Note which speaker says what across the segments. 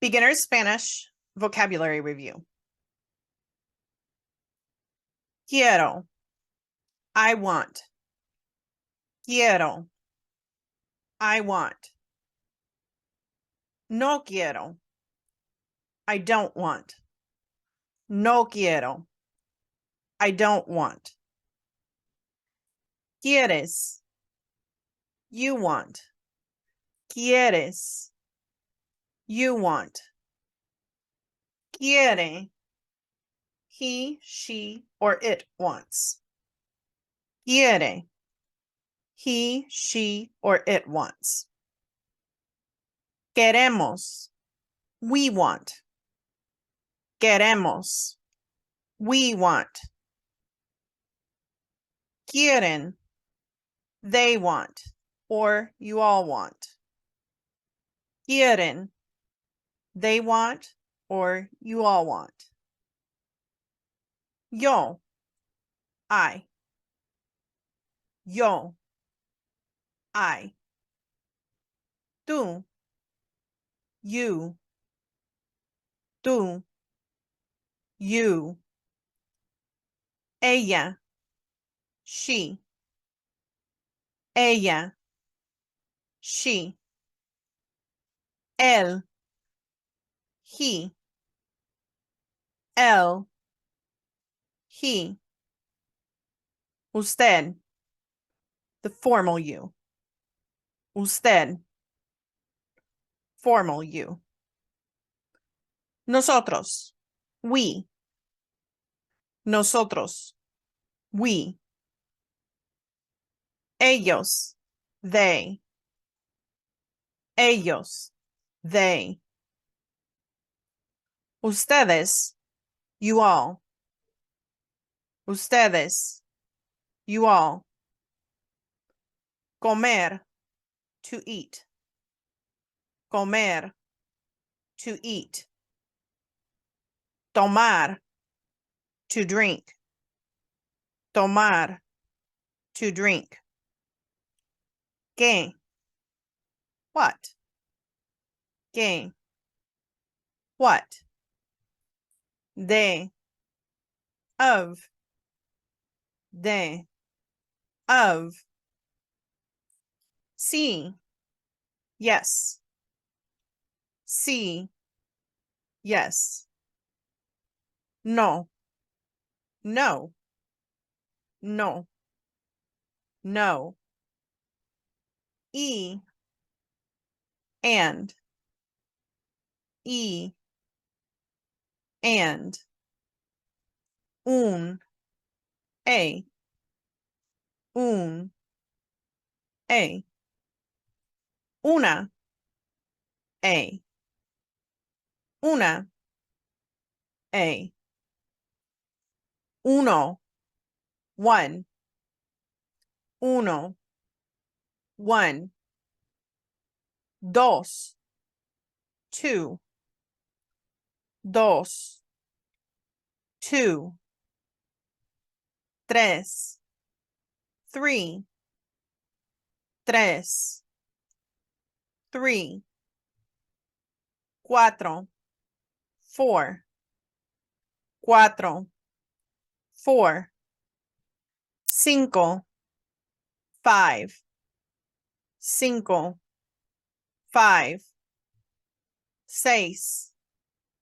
Speaker 1: Beginner Spanish vocabulary review. Quiero. I want. Quiero. I want. No quiero. I don't want. No quiero. I don't want. Quieres. You want. Quieres. You want. Quiere. He, she, or it wants. Quiere. He, she, or it wants. Queremos. We want. Queremos. We want. Quieren. They want, or you all want. Quieren. They want, or you all want. Yo. I. Yo. I. Tú. You. Tú. You. Ella. She. Ella. She. Él. He. Él. He. Usted. The formal you. Usted. Formal you. Nosotros. We. Nosotros. We. Ellos. They. Ellos. They. Ustedes. You all. Ustedes. You all. Comer. To eat. Comer. To eat. Tomar. To drink. Tomar. To drink. ¿Qué? What? ¿Qué? What? De. Of. De. Of. Sí. Yes. Sí. Yes. No. No. No. No. E. And. E. And. Un. A. Un. A. Una. A. Una. A. Uno. One. Uno. One. Dos. Two. Dos. Two. Tres. Three. Tres. Three. Cuatro. Four. Cuatro. Four. Cinco. Five. Cinco. Five. Seis.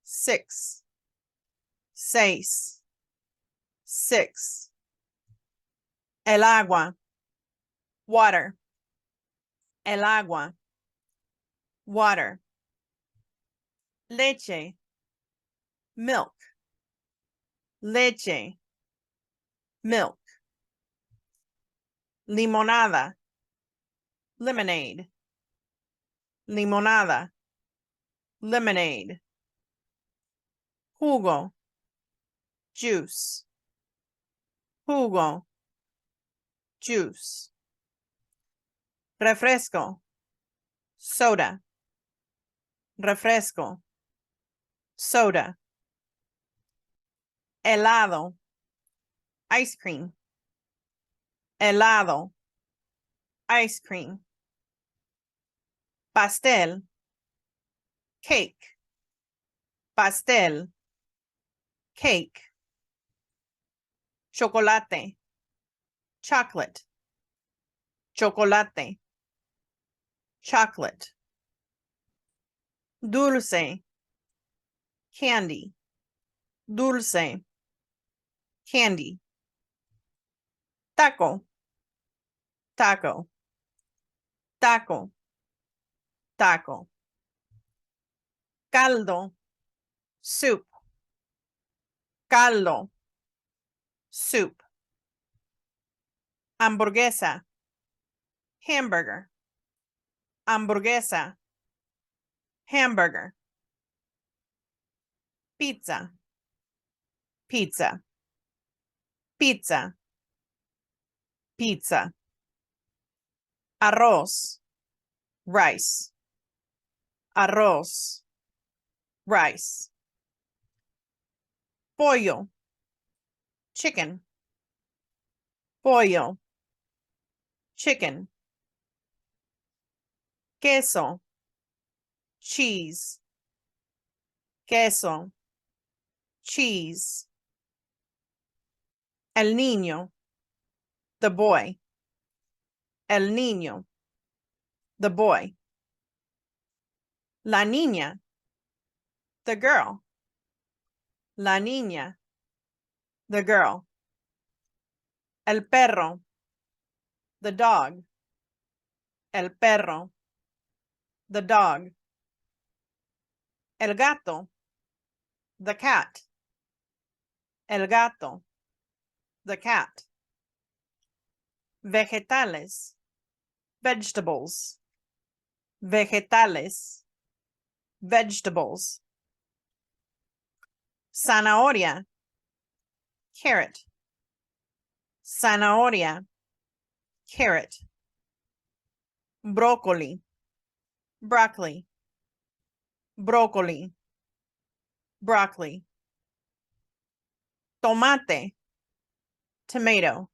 Speaker 1: Six. Seis. Six. El agua. Water. El agua. Water. Leche. Milk. Leche. Milk. Limonada. Lemonade. Limonada. Lemonade. Jugo. Juice. Jugo. Juice. Refresco. Soda. Refresco. Soda. Helado. Ice cream. Helado. Ice cream. Pastel. Cake. pastel, cake, chocolate, chocolate, chocolate, chocolate, dulce, candy, dulce, candy, taco, taco, taco, taco, caldo, soup, caldo, soup, hamburguesa, hamburger, hamburguesa, hamburger, pizza, pizza, pizza, pizza, arroz, rice, arroz, rice, pollo, chicken, pollo, chicken, queso, cheese, queso, cheese, el niño, the boy, el niño, the boy, la niña, the girl, la niña, the girl, el perro, the dog, el perro, the dog, el gato, the cat, el gato, the cat, vegetales, vegetables, vegetales, vegetables, zanahoria, carrot, zanahoria, carrot, broccoli, broccoli, broccoli, broccoli, tomate, tomato,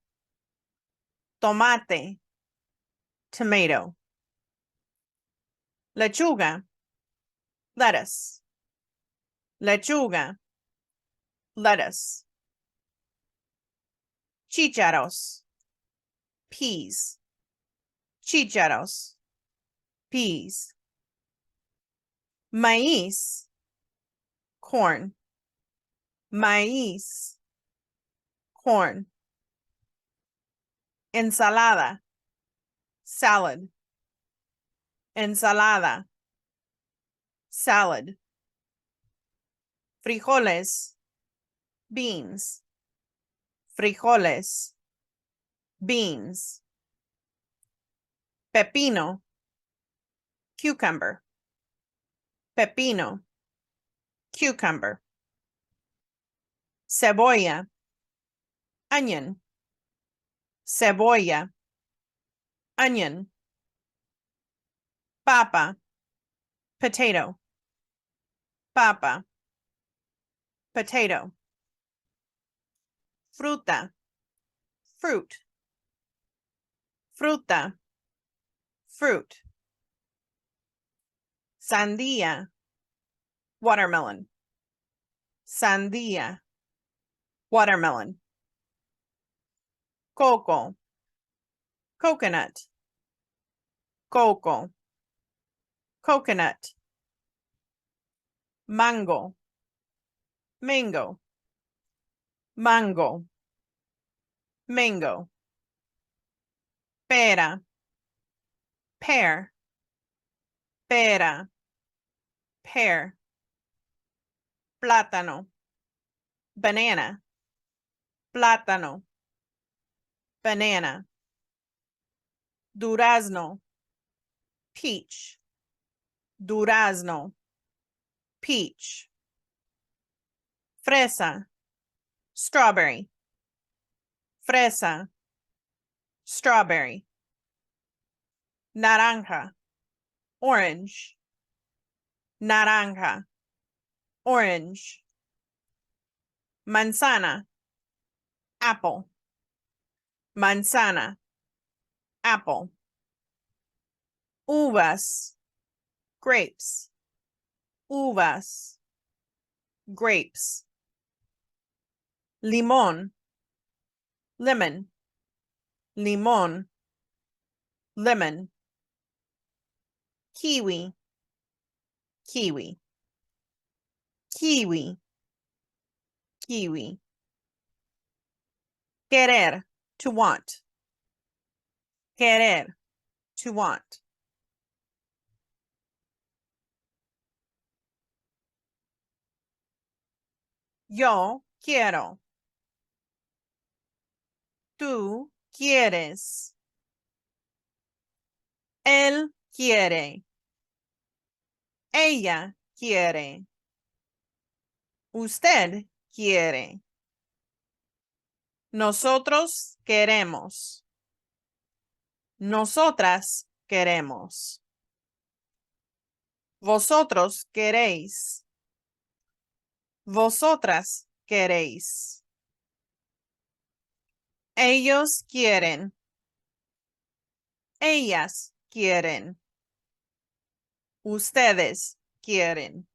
Speaker 1: tomate, tomato, lechuga, lettuce, lechuga, lettuce, chícharos, peas, chícharos, peas, maíz, corn, maíz, corn, ensalada, salad, ensalada, salad, frijoles, beans, frijoles, beans, pepino, cucumber, pepino, cucumber, cebolla, onion, cebolla, onion, papa, potato, papa, potato, fruta, fruit, fruta, fruit, sandía, watermelon, sandía, watermelon, coco, coconut, coco, coconut, mango, mango, mango, mango, pera, pear, pera, pear, plátano, banana, plátano, banana, durazno, peach, durazno, peach, fresa, strawberry, fresa, strawberry, naranja, orange, naranja, orange, manzana, apple, manzana, apple, uvas, grapes, uvas, grapes. Limón, lemon. Limón, lemon. Kiwi, kiwi. Kiwi, kiwi. Querer, to want. Querer, to want. Yo quiero. Tú quieres. Él quiere. Ella quiere. Usted quiere. Nosotros queremos. Nosotras queremos. Vosotros queréis. Vosotras queréis. Ellos quieren. Ellas quieren. Ustedes quieren.